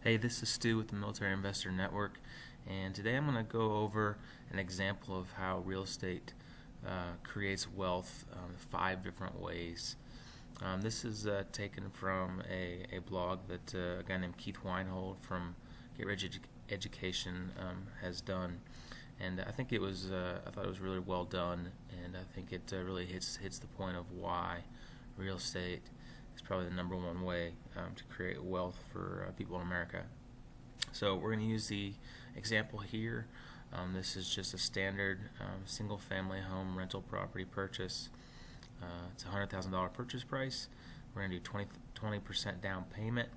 Hey, this is Stu with the Military Investor Network, and today I'm going to go over an example of how real estate creates wealth 5 different ways. This is taken from a blog that a guy named Keith Weinhold from Get Rich Education has done, and I think I thought it was really well done, and I think it really hits the point of why real estate is probably the number one way to create wealth for people in America. So we're going to use the example here. This is just a standard single-family home rental property purchase. It's a $100,000 purchase price. We're going to do 20% down payment,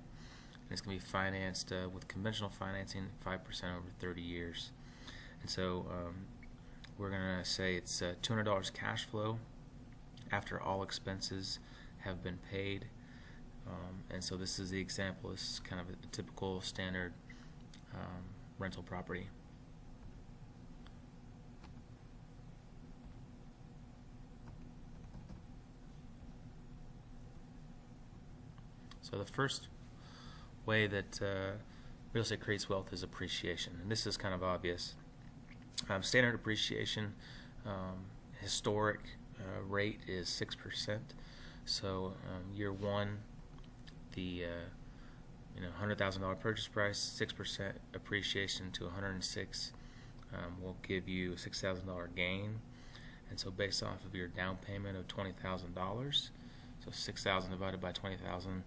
and it's going to be financed with conventional financing, 5% over 30 years. And so we're going to say it's $200 cash flow after all expenses have been paid. And so this is the example. This is kind of a typical standard rental property. So the first way that real estate creates wealth is appreciation, and this is kind of obvious. Standard appreciation historic rate is 6%. So year one, the $100,000 purchase price, 6% appreciation to 106 will give you a $6,000 gain. And so based off of your down payment of $20,000, so 6,000 divided by 20,000,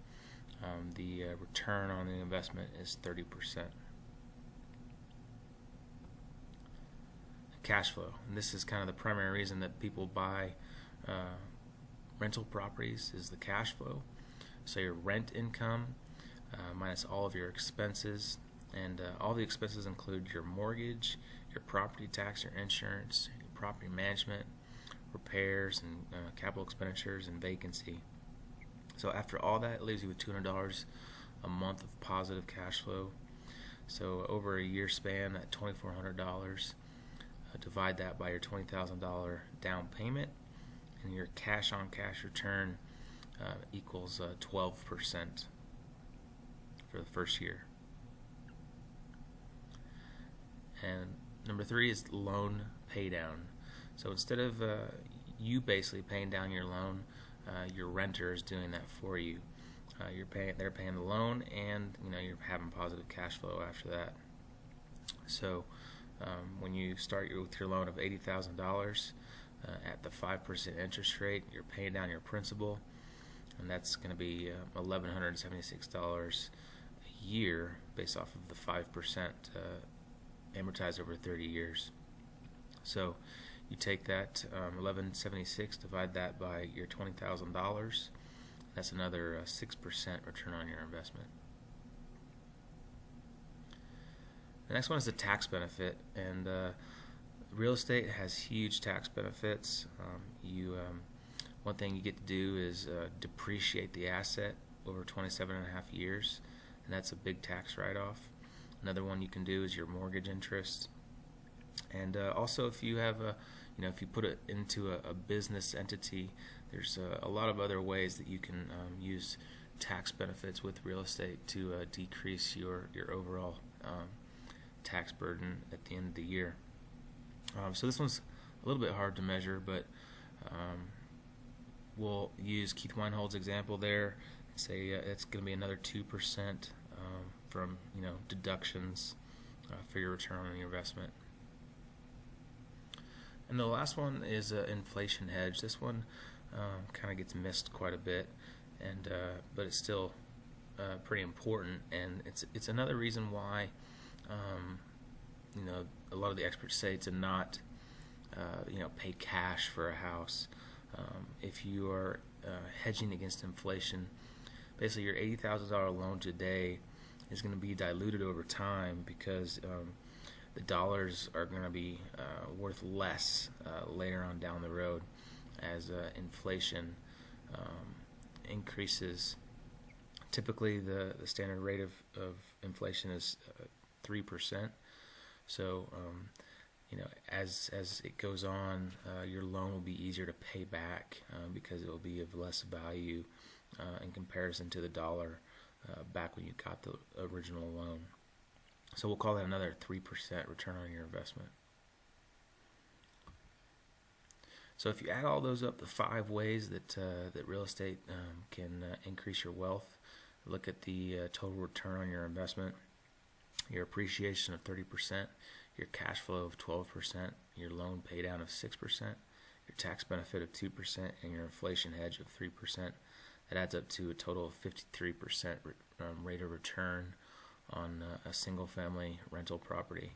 the return on the investment is 30%. Cash flow, and this is kind of the primary reason that people buy rental properties, is the cash flow. So your rent income minus all of your expenses, and all the expenses include your mortgage, your property tax, your insurance, your property management, repairs, and capital expenditures, and vacancy. So after all that, it leaves you with $200 a month of positive cash flow. So over a year span, at $2,400, divide that by your $20,000 down payment, and your cash on cash return equals 12% for the first year. And number 3 is loan paydown. So instead of you basically paying down your loan, your renter is doing that for you. They're paying the loan, and you're having positive cash flow after that. So when you start with your loan of $80,000 at the 5% interest rate, you're paying down your principal, and that's going to be $1,176 a year based off of the 5% amortized over 30 years. So you take that $1,176, divide that by your $20,000. That's another 6% return on your investment. The next one is the tax benefit, and real estate has huge tax benefits. One thing you get to do is depreciate the asset over 27 and a half years, and that's a big tax write-off. Another one you can do is your mortgage interest, and also if you have if you put it into a business entity, there's a lot of other ways that you can use tax benefits with real estate to decrease your overall tax burden at the end of the year. So this one's a little bit hard to measure, but we'll use Keith Weinhold's example there and say it's going to be another 2% from deductions for your return on your investment. And the last one is inflation hedge. This one kind of gets missed quite a bit, and but it's still pretty important, and it's another reason why a lot of the experts say to not pay cash for a house. If you are hedging against inflation, basically your $80,000 loan today is going to be diluted over time because the dollars are going to be worth less later on down the road as inflation increases. Typically the standard rate of inflation is 3%. So as it goes on, your loan will be easier to pay back because it will be of less value in comparison to the dollar back when you got the original loan. So we'll call that another 3% return on your investment. So if you add all those up, the 5 ways that real estate can increase your wealth, look at the total return on your investment, your appreciation of 30%, your cash flow of 12%, your loan pay down of 6%, your tax benefit of 2%, and your inflation hedge of 3%. That adds up to a total of 53% rate of return on a single family rental property.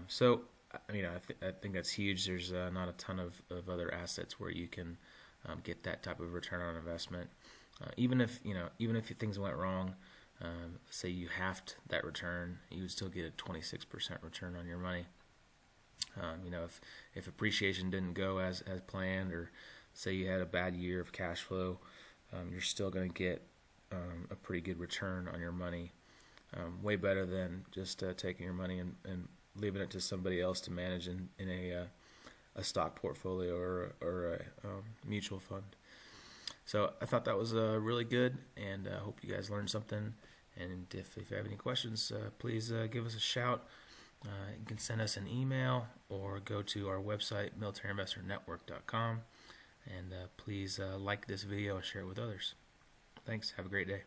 So I think that's huge. There's not a ton of other assets where you can get that type of return on investment. Even if things went wrong, say you halved that return, you would still get a 26% return on your money. If appreciation didn't go as planned, or say you had a bad year of cash flow, you're still going to get a pretty good return on your money. Way better than just taking your money and leaving it to somebody else to manage in a stock portfolio or a mutual fund. So I thought that was really good, and I hope you guys learned something. And if you have any questions, please give us a shout. You can send us an email or go to our website, militaryinvestornetwork.com. And please like this video and share it with others. Thanks. Have a great day.